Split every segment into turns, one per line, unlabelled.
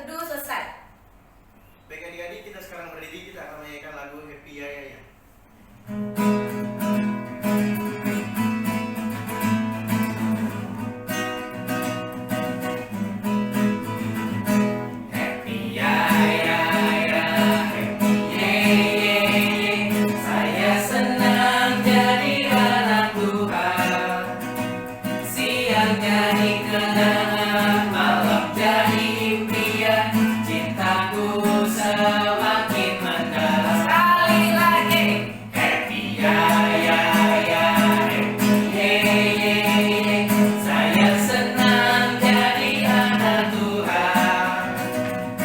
teduh selesai.
Baik adik-adik, kita sekarang berdiri, kita akan menyanyikan lagu Happy Ya Ya Ya.
Happy ya ya ya, happy ye ye ye. Saya senang jadi anak Tuhan. Siang jadi kenangan, malam jadi impian. Cintaku semakin mendalam. Sekali lagi, happy ya ya ya, happy ye ye ye. Saya senang jadi anak Tuhan.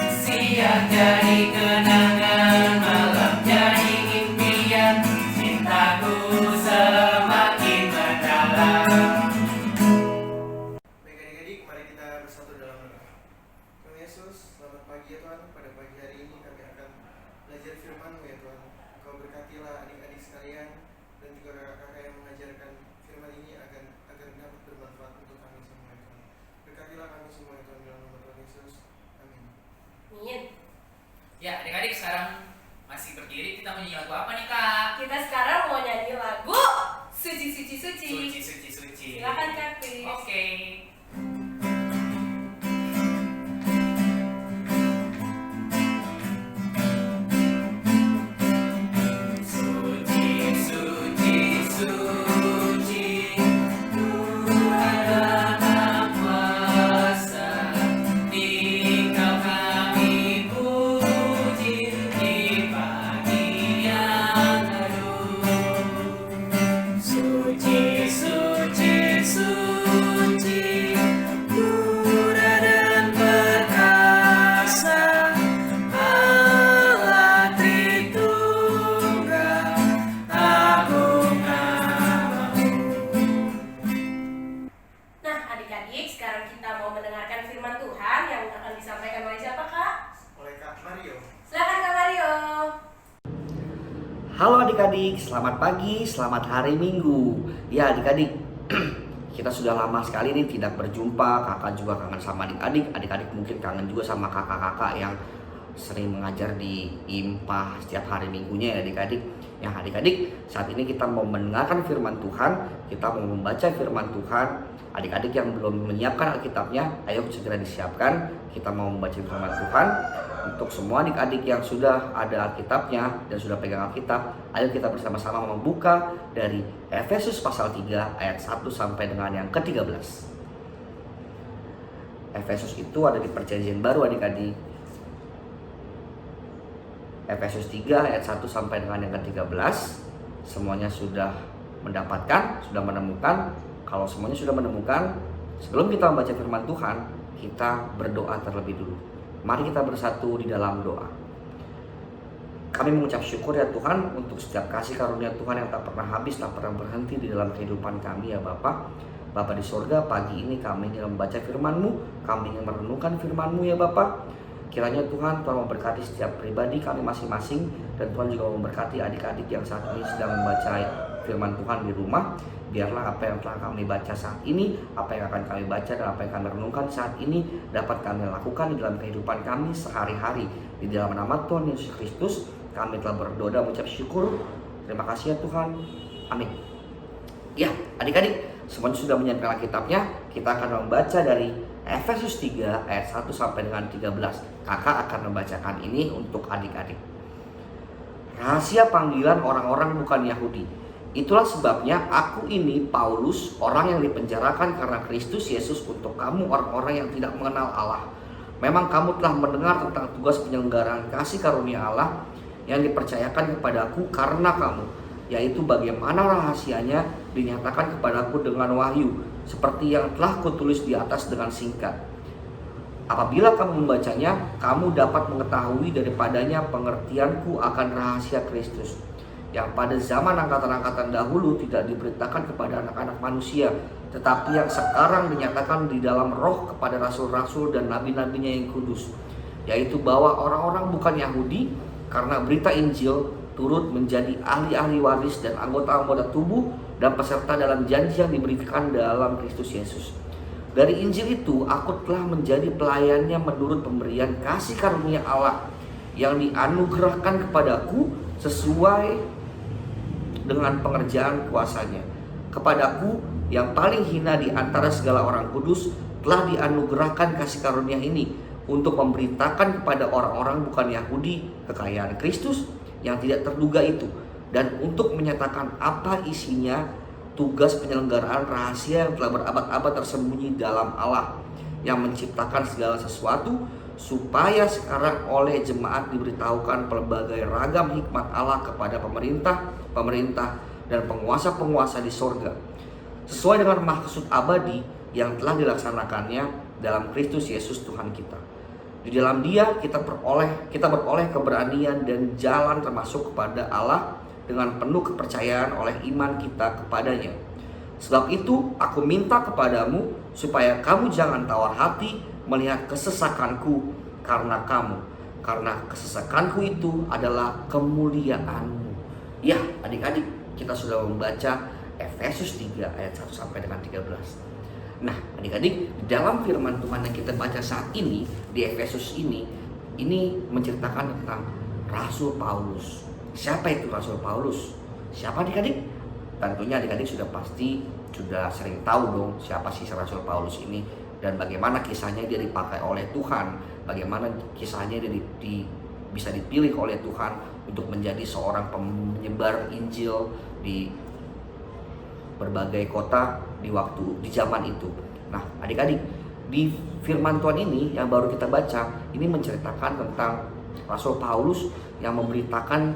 Siang jadi kenangan, malam jadi impian. Cintaku semakin mendalam.
Baik adik-adik, mari kita bersatu dalam doa. Tuhan Yesus, selamat pagi ya Tuhan. Pada pagi hari ini kami akan belajar firman-Mu ya Tuhan. Engkau berkatilah adik-adik sekalian dan juga kakak-kakak yang mengajarkan firman ini agar dapat bermanfaat untuk kami semua ya Tuhan. Berkatilah kami semua ya Tuhan, dalam nama Tuhan Yesus. Amin.
Amin.
Ya, adik-adik sekarang masih berdiri, kita menyanyi lagu apa nih Kak?
Kita sekarang mau nyanyi lagu Suci Suci Suci.
Suci, suci, suci.
Silakan Kak Kris.
Oke. Suci, suci, suci, Tuhan dalam kuasa, Engkau kami puji di pagi yang teduh. Suci, suci, suci, murah dan perkasa, Allah Tritunggal, agung namamu.
Nah adik-adik, sekarang kita mau mendengarkan firman Tuhan yang akan disampaikan oleh siapa Kak?
Oleh Kak Mario.
Silakan Kak Mario.
Halo adik-adik, selamat pagi, selamat hari Minggu. Ya adik-adik, kita sudah lama sekali nih tidak berjumpa. Kakak juga kangen sama adik-adik. Adik-adik mungkin kangen juga sama kakak-kakak yang sering mengajar di IMPA setiap hari Minggunya ya adik-adik. Ya adik-adik, saat ini kita mau mendengarkan firman Tuhan. Kita mau membaca firman Tuhan. Adik-adik yang belum menyiapkan Alkitabnya, ayo segera disiapkan. Kita mau membaca firman Tuhan. Untuk semua adik-adik yang sudah ada Alkitabnya dan sudah pegang Alkitab, ayo kita bersama-sama membuka dari Efesus pasal 3 ayat 1 sampai dengan yang ke-13. Efesus itu ada di Perjanjian Baru adik-adik. Efesus 3 ayat 1 sampai dengan yang ke-13. Semuanya sudah mendapatkan, sudah menemukan. Kalau semuanya sudah menemukan, sebelum kita membaca firman Tuhan, kita berdoa terlebih dulu. Mari kita bersatu di dalam doa. Kami mengucap syukur ya Tuhan untuk setiap kasih karunia Tuhan yang tak pernah habis, tak pernah berhenti di dalam kehidupan kami ya Bapa. Bapa di sorga, pagi ini kami ingin membaca firman-Mu, kami ingin merenungkan firman-Mu ya Bapa. Kiranya Tuhan memberkati setiap pribadi kami masing-masing, dan Tuhan juga memberkati adik-adik yang saat ini sedang membaca firman Tuhan di rumah. Biarlah apa yang telah kami baca saat ini, apa yang akan kami baca dan apa yang kami renungkan saat ini dapat kami lakukan di dalam kehidupan kami sehari-hari. Di dalam nama Tuhan Yesus Kristus kami telah berdoa dan mengucap syukur. Terima kasih ya Tuhan. Amin. Ya adik-adik, semuanya sudah menyiapkan Alkitabnya. Kita akan membaca dari Efesus 3 ayat 1 sampai dengan 13. Kakak akan membacakan ini untuk adik-adik. Rahasia panggilan orang-orang bukan Yahudi. Itulah sebabnya aku ini Paulus, orang yang dipenjarakan karena Kristus Yesus, untuk kamu orang-orang yang tidak mengenal Allah. Memang kamu telah mendengar tentang tugas penyelenggaraan kasih karunia Allah yang dipercayakan kepadaku karena kamu, yaitu bagaimana rahasianya dinyatakan kepadaku dengan wahyu, seperti yang telah kutulis di atas dengan singkat. Apabila kamu membacanya, kamu dapat mengetahui daripadanya pengertianku akan rahasia Kristus, yang pada zaman angkatan-angkatan dahulu tidak diberitakan kepada anak-anak manusia, tetapi yang sekarang dinyatakan di dalam roh kepada rasul-rasul dan nabi-nabinya yang kudus, yaitu bahwa orang-orang bukan Yahudi karena berita Injil turut menjadi ahli-ahli waris dan anggota-anggota tubuh dan peserta dalam janji yang diberikan dalam Kristus Yesus. Dari Injil itu aku telah menjadi pelayannya menurut pemberian kasih karunia Allah yang dianugerahkan kepadaku sesuai dengan pengerjaan kuasanya. Kepadaku yang paling hina di antara segala orang kudus telah dianugerahkan kasih karunia ini untuk memberitakan kepada orang-orang bukan Yahudi kekayaan Kristus yang tidak terduga itu, dan untuk menyatakan apa isinya tugas penyelenggaraan rahasia yang telah berabad-abad tersembunyi dalam Allah yang menciptakan segala sesuatu, supaya sekarang oleh jemaat diberitahukan pelbagai ragam hikmat Allah kepada pemerintah dan penguasa-penguasa di sorga, sesuai dengan maksud abadi yang telah dilaksanakannya dalam Kristus Yesus Tuhan kita. Di dalam Dia kita beroleh keberanian dan jalan termasuk kepada Allah dengan penuh kepercayaan oleh iman kita kepadanya. Sebab itu aku minta kepadamu supaya kamu jangan tawar hati melihat kesesakanku karena kesesakanku itu adalah kemuliaanmu. Ya, adik-adik, kita sudah membaca Efesus 3 ayat 1 sampai dengan 13. Nah, adik-adik, di dalam firman Tuhan yang kita baca saat ini di Efesus ini menceritakan tentang Rasul Paulus. Siapa itu Rasul Paulus? Siapa adik-adik? Tentunya adik-adik sudah sering tahu dong siapa sih Rasul Paulus ini dan bagaimana kisahnya dia dipakai oleh Tuhan, bagaimana kisahnya dia bisa dipilih oleh Tuhan untuk menjadi seorang penyebar Injil di berbagai kota di zaman itu. Nah, adik-adik, di firman Tuhan ini yang baru kita baca, ini menceritakan tentang Rasul Paulus yang memberitakan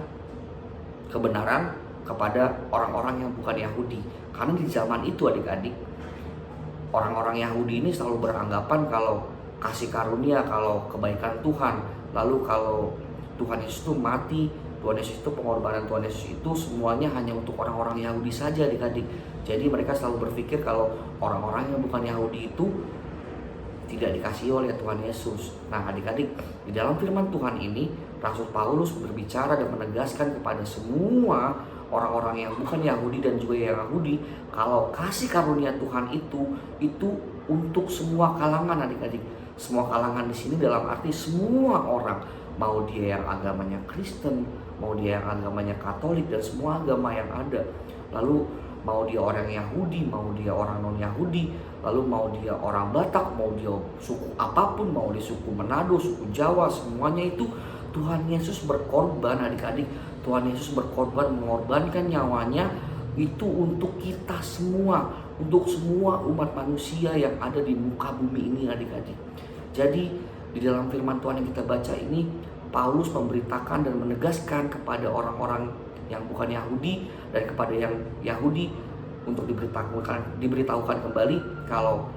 kebenaran kepada orang-orang yang bukan Yahudi. Karena di zaman itu adik-adik, orang-orang Yahudi ini selalu beranggapan kalau kasih karunia, kalau kebaikan Tuhan, lalu kalau Tuhan Yesus itu mati, Tuhan Yesus itu pengorbanan Tuhan Yesus itu semuanya hanya untuk orang-orang Yahudi saja adik-adik. Jadi mereka selalu berpikir kalau orang-orang yang bukan Yahudi itu tidak dikasihi oleh Tuhan Yesus. Nah adik-adik, di dalam firman Tuhan ini Rasul Paulus berbicara dan menegaskan kepada semua orang-orang yang bukan Yahudi dan juga yang Yahudi kalau kasih karunia Tuhan itu untuk semua kalangan adik-adik. Semua kalangan di sini dalam arti semua orang, mau dia yang agamanya Kristen, mau dia yang agamanya Katolik dan semua agama yang ada. Lalu mau dia orang Yahudi, mau dia orang non-Yahudi, lalu mau dia orang Batak, mau dia suku apapun, mau dia suku Manado, suku Jawa, semuanya itu Tuhan Yesus berkorban adik-adik. Tuhan Yesus berkorban, mengorbankan nyawanya itu untuk kita semua, untuk semua umat manusia yang ada di muka bumi ini adik-adik. Jadi di dalam firman Tuhan yang kita baca ini, Paulus memberitakan dan menegaskan kepada orang-orang yang bukan Yahudi dan kepada yang Yahudi untuk diberitahukan kembali kalau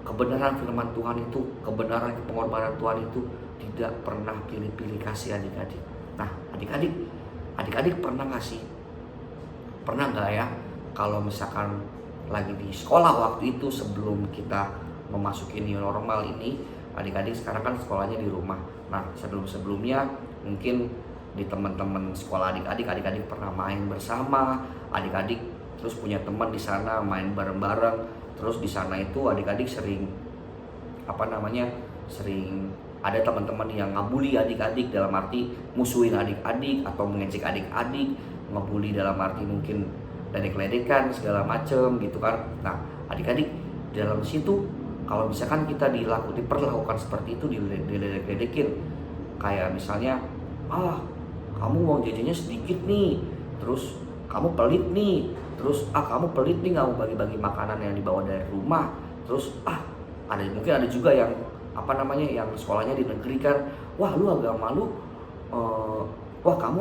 kebenaran firman Tuhan itu, kebenaran pengorbanan Tuhan itu tidak pernah pilih-pilih kasih adik-adik. Nah adik-adik pernah nggak ya kalau misalkan lagi di sekolah waktu itu sebelum kita memasuki new normal ini, adik-adik sekarang kan sekolahnya di rumah. Nah sebelumnya mungkin di teman-teman sekolah adik-adik pernah main bersama, adik-adik terus punya teman di sana main bareng-bareng, terus di sana itu adik-adik sering ada teman-teman yang ngabuli adik-adik dalam arti musuhin adik-adik atau mengejek adik-adik, ngebully dalam arti mungkin ledek-ledekan segala macem gitu kan. Nah adik-adik dalam situ kalau misalkan kita diperlakukan seperti itu, diledek-ledekin, kayak misalnya kamu uang jajannya sedikit nih, terus kamu pelit nih, terus kamu pelit nih nggak mau bagi-bagi makanan yang dibawa dari rumah, terus mungkin ada juga yang yang sekolahnya di negeri kan, kamu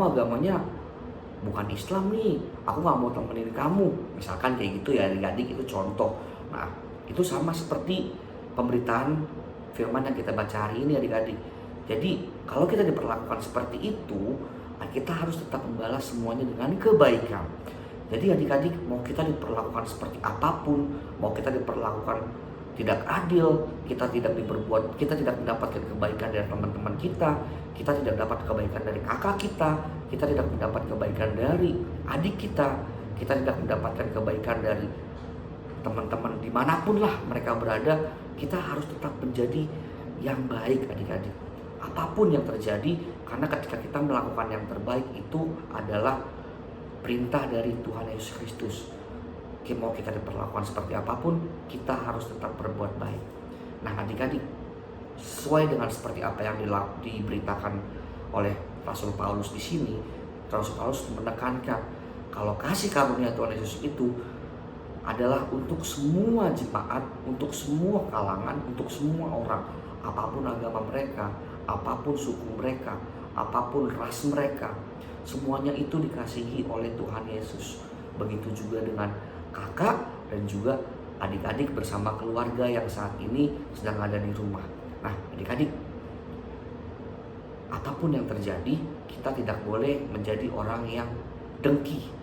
agamanya bukan Islam nih, aku nggak mau temenin kamu, misalkan kayak gitu ya adik-adik, itu contoh. Nah itu sama seperti pemberitaan firman yang kita baca hari ini adik-adik. Jadi kalau kita diperlakukan seperti itu, kita harus tetap membalas semuanya dengan kebaikan. Jadi adik-adik, mau kita diperlakukan seperti apapun, mau kita diperlakukan tidak adil, kita tidak mendapatkan kebaikan dari teman-teman kita tidak dapat kebaikan dari kakak kita tidak mendapat kebaikan dari adik kita tidak mendapatkan kebaikan dari teman-teman dimanapun lah mereka berada, kita harus tetap menjadi yang baik adik-adik. Apapun yang terjadi, karena ketika kita melakukan yang terbaik itu adalah perintah dari Tuhan Yesus Kristus. Mau kita diperlakukan seperti apapun, kita harus tetap berbuat baik. Nah adik-adik, sesuai dengan seperti apa yang diberitakan oleh Rasul Paulus di sini, Rasul Paulus menekankan kalau kasih karunia Tuhan Yesus itu adalah untuk semua jemaat, untuk semua kalangan, untuk semua orang, apapun agama mereka, apapun suku mereka, apapun ras mereka, semuanya itu dikasihi oleh Tuhan Yesus. Begitu juga dengan kakak dan juga adik-adik bersama keluarga yang saat ini sedang ada di rumah. Nah adik-adik, apapun yang terjadi, kita tidak boleh menjadi orang yang dengki.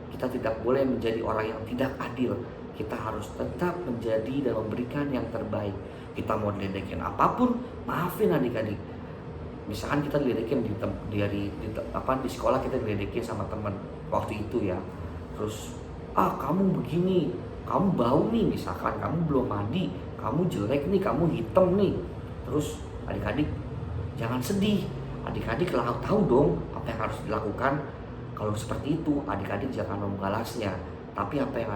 Kita tidak boleh menjadi orang yang tidak adil. Kita harus tetap menjadi dan memberikan yang terbaik. Kita mau diledekin apapun, maafin adik-adik. Misalkan kita diledekin di sekolah, kita diledekin sama teman waktu itu ya. Terus, kamu begini, kamu bau nih, misalkan kamu belum mandi, kamu jelek nih, kamu hitam nih. Terus adik-adik jangan sedih. Adik-adik tahu dong apa yang harus dilakukan. Kalau seperti itu, adik-adik jangan membalasnya. Tapi apa yang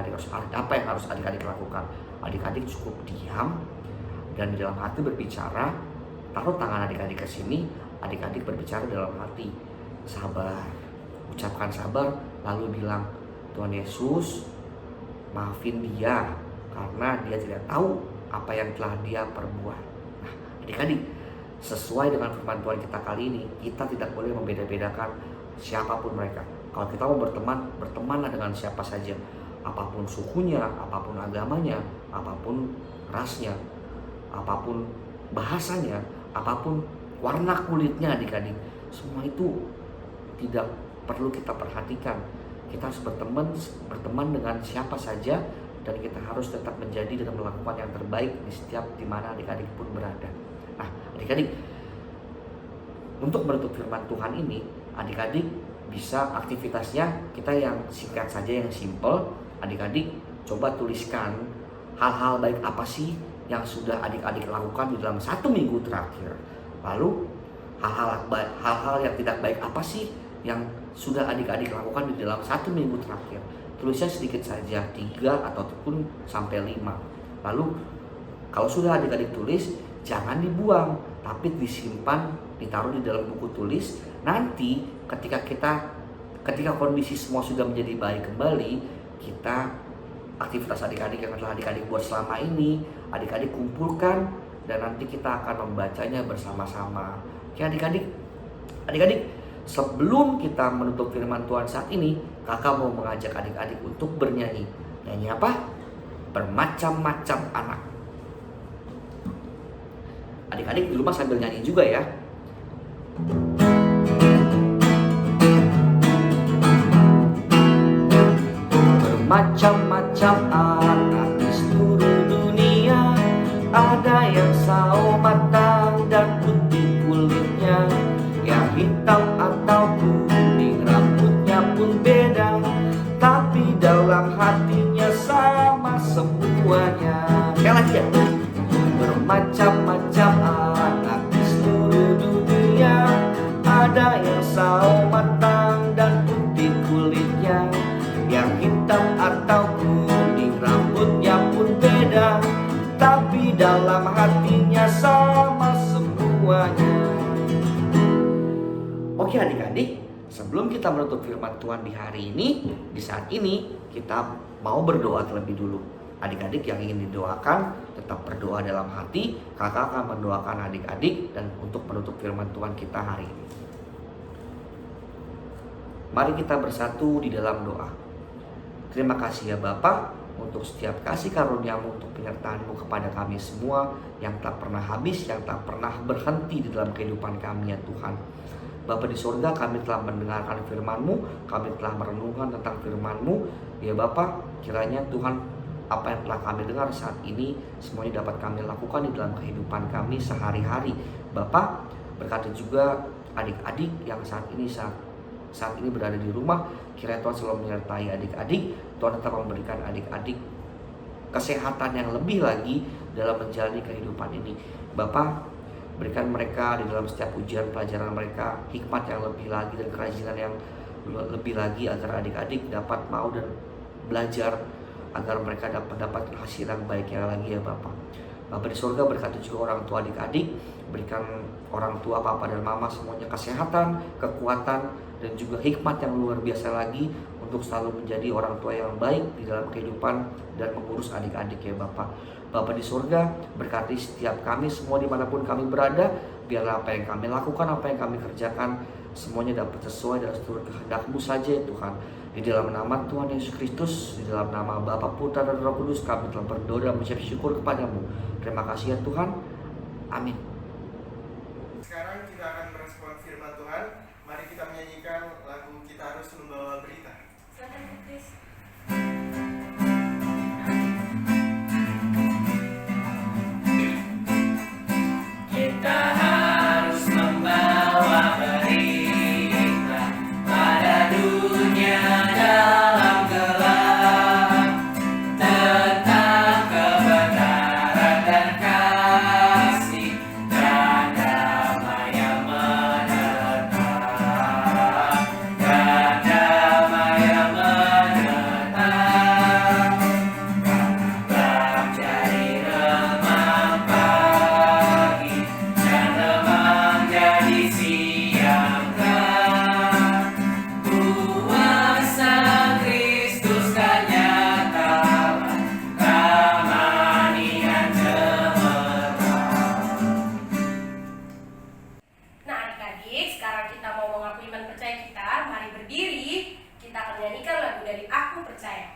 harus adik-adik lakukan? Adik-adik cukup diam dan di dalam hati berbicara. Taruh tangan adik-adik ke sini, adik-adik berbicara dalam hati. Sabar, ucapkan sabar, lalu bilang, Tuhan Yesus, maafin dia karena dia tidak tahu apa yang telah dia perbuat. Nah, adik-adik, sesuai dengan firman Tuhan kita kali ini, kita tidak boleh membeda-bedakan siapapun mereka. Kalau kita mau berteman, bertemanlah dengan siapa saja, apapun sukunya, apapun agamanya, apapun rasnya, apapun bahasanya, apapun warna kulitnya adik-adik. Semua itu tidak perlu kita perhatikan. Kita harus berteman dengan siapa saja, dan kita harus tetap menjadi dan melakukan yang terbaik di setiap dimana adik-adik pun berada. Nah adik-adik, untuk menutup firman Tuhan ini, adik-adik bisa aktivitasnya kita yang singkat saja, yang simple. Adik-adik coba tuliskan hal-hal baik apa sih yang sudah adik-adik lakukan di dalam 1 minggu terakhir. Lalu hal-hal yang tidak baik apa sih yang sudah adik-adik lakukan di dalam 1 minggu terakhir. Tulisnya sedikit saja, 3 ataupun sampai 5. Lalu kalau sudah adik-adik tulis, jangan dibuang, tapi disimpan, ditaruh di dalam buku tulis. Nanti ketika kondisi semua sudah menjadi baik kembali, kita aktivitas adik-adik yang telah adik-adik buat selama ini, adik-adik kumpulkan, dan nanti kita akan membacanya bersama-sama. Oke adik-adik, sebelum kita menutup firman Tuhan saat ini, kakak mau mengajak adik-adik untuk bernyanyi. Nyanyi apa? Bermacam-macam anak. Adik-adik di rumah sambil nyanyi juga ya. Bermacam-macam anak di seluruh dunia, ada yang sawo matang dan putih kulitnya, yang hitam atau kuning rambutnya pun beda, tapi dalam hatinya sama semuanya. Sekali lagi ya. Bermacam-macam anak di seluruh dunia, ada yang sawo matang dan putih kulitnya, yang hitam atau kuning rambutnya pun beda, tapi dalam hatinya sama semuanya. Oke adik-adik, sebelum kita menutup firman Tuhan di hari ini, di saat ini kita mau berdoa terlebih dulu. Adik-adik yang ingin didoakan, tetap berdoa dalam hati. Kakak akan mendoakan adik-adik dan untuk menutup firman Tuhan kita hari ini. Mari kita bersatu di dalam doa. Terima kasih ya Bapa untuk setiap kasih karunia-Mu, untuk penyertaan-Mu kepada kami semua yang tak pernah habis, yang tak pernah berhenti di dalam kehidupan kami ya Tuhan. Bapa di surga, kami telah mendengarkan firman-Mu, kami telah merenungkan tentang firman-Mu. Ya Bapa, kiranya Tuhan, apa yang telah kami dengar saat ini semuanya dapat kami lakukan di dalam kehidupan kami sehari-hari. Bapa, berkati juga adik-adik yang saat ini berada di rumah. Kiranya Tuhan selalu menyertai adik-adik. Tuhan tetap memberikan adik-adik kesehatan yang lebih lagi dalam menjalani kehidupan ini. Bapak, berikan mereka di dalam setiap ujian pelajaran mereka hikmat yang lebih lagi dan kerajinan yang lebih lagi agar adik-adik dapat mau dan belajar, agar mereka dapat hasil yang baiknya lagi ya Bapak. Bapak di surga, berkati juga orang tua adik-adik, berikan orang tua papa dan mama semuanya kesehatan, kekuatan, dan juga hikmat yang luar biasa lagi untuk selalu menjadi orang tua yang baik di dalam kehidupan dan mengurus adik-adik ya Bapak. Bapak di surga, berkati setiap kami semua dimanapun kami berada, biarlah apa yang kami lakukan, apa yang kami kerjakan, semuanya dapat sesuai dan seturut kehendak-Mu saja ya Tuhan. Di dalam nama Tuhan Yesus Kristus, di dalam nama Bapa, Putra, dan Roh Kudus, kami telah berdoa dan mengucap syukur kepada-Mu. Terima kasih ya Tuhan. Amin.
Sekarang kita akan merespon firman Tuhan. Mari kita menyanyikan lagu Kita Harus Membawa Berita.
Silakan Chris.
Kita harus membawa berita pada dunia dalam gelap tentang kebenaran dan kasih dan damai yang menetap, dan damai yang menetap. Gelap jadi remang pagi dan remang jadi siang kan. Kuasa Kristus kan nyata, kemenangan cemerlang.
Nah adik-adik, sekarang kita mau mengakui iman percaya kita. Mari berdiri, kita akan nyanyikan lagu dari Aku Percaya.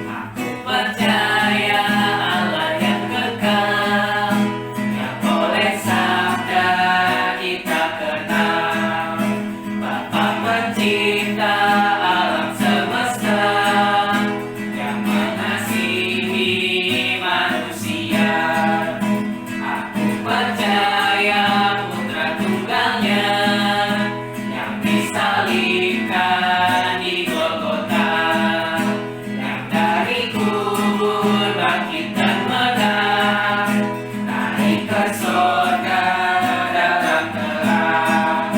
Aku percaya Allah yang kekal, yang oleh sabda kita kenal. Bapa pencipta alam semesta, yang mengasihi manusia. Aku percaya Putra Tunggalnya, yang disalibkan di Golgota, yang dari kubur bangkit dan menang, naik ke sorga dalam terang.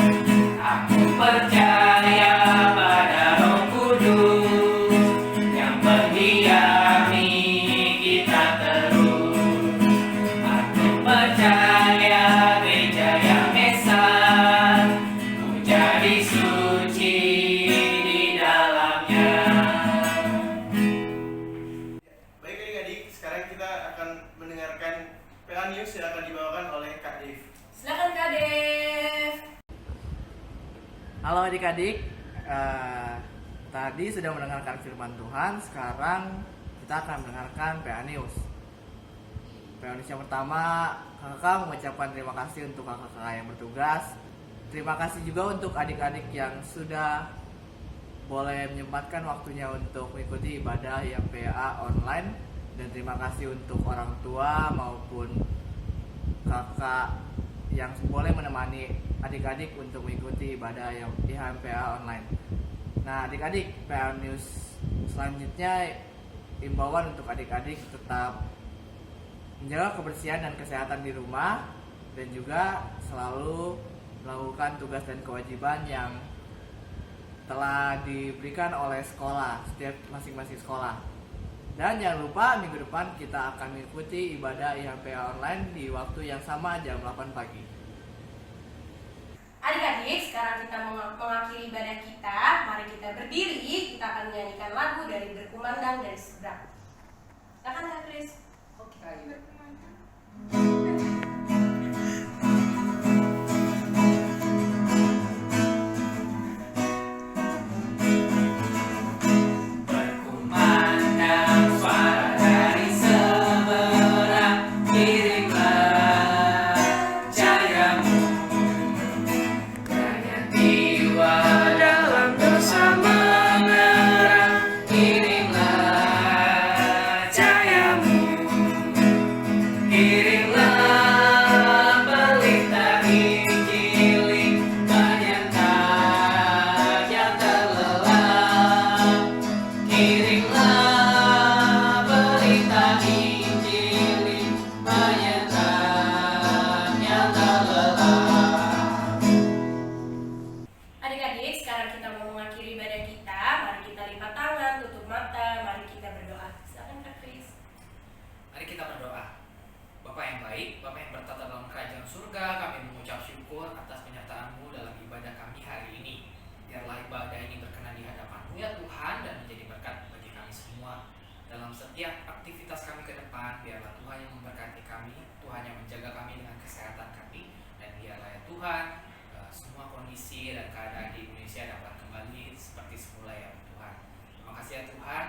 Aku percaya pada Roh Kudus, yang mendiami kita terus. Aku percaya gereja yang esa, ku jadi suci di dalamnya.
Baik adik-adik, sekarang kita akan mendengarkan PA News yang akan dibawakan oleh Kak Dev.
Silakan Kak Dev.
Halo adik-adik, tadi sudah mendengarkan firman Tuhan, sekarang kita akan mendengarkan PA News. PA News yang pertama, kakak mengucapkan terima kasih untuk kakak-kakak yang bertugas. Terima kasih juga untuk adik-adik yang sudah boleh menyempatkan waktunya untuk mengikuti ibadah yang PA online. Dan terima kasih untuk orang tua maupun kakak yang boleh menemani adik-adik untuk mengikuti ibadah yang IHMPA online. Nah adik-adik, PA News selanjutnya imbauan untuk adik-adik tetap menjaga kebersihan dan kesehatan di rumah, dan juga selalu melakukan tugas dan kewajiban yang telah diberikan oleh sekolah, setiap masing-masing sekolah. Dan jangan lupa minggu depan kita akan mengikuti ibadah IHMPA online di waktu yang sama jam 8 pagi.
Adik-adik, sekarang kita mengakhiri ibadah kita. Mari kita berdiri, kita akan menyanyikan lagu dari Berkumandang dari Seberang. Silakan Kak Chris. Oke.
Berkumandang suara dari seberang, kirimlah cahayamu. Banyak jiwa dalam dosa mengerang, kirimlah cahayamu. Kirimlah kita berdoa. Bapa yang baik, Bapa yang bertata dalam kerajaan surga, kami mengucap syukur atas penyertaan-Mu dalam ibadah kami hari ini. Biarlah ibadah ini berkenan di hadapan-Mu ya Tuhan, dan menjadi berkat bagi kami semua. Dalam setiap aktivitas kami ke depan, biarlah Tuhan yang memberkati kami, Tuhan yang menjaga kami dengan kesehatan kami, dan biarlah ya Tuhan, semua kondisi dan keadaan di Indonesia dapat kembali seperti semula ya Tuhan. Terima kasih ya Tuhan.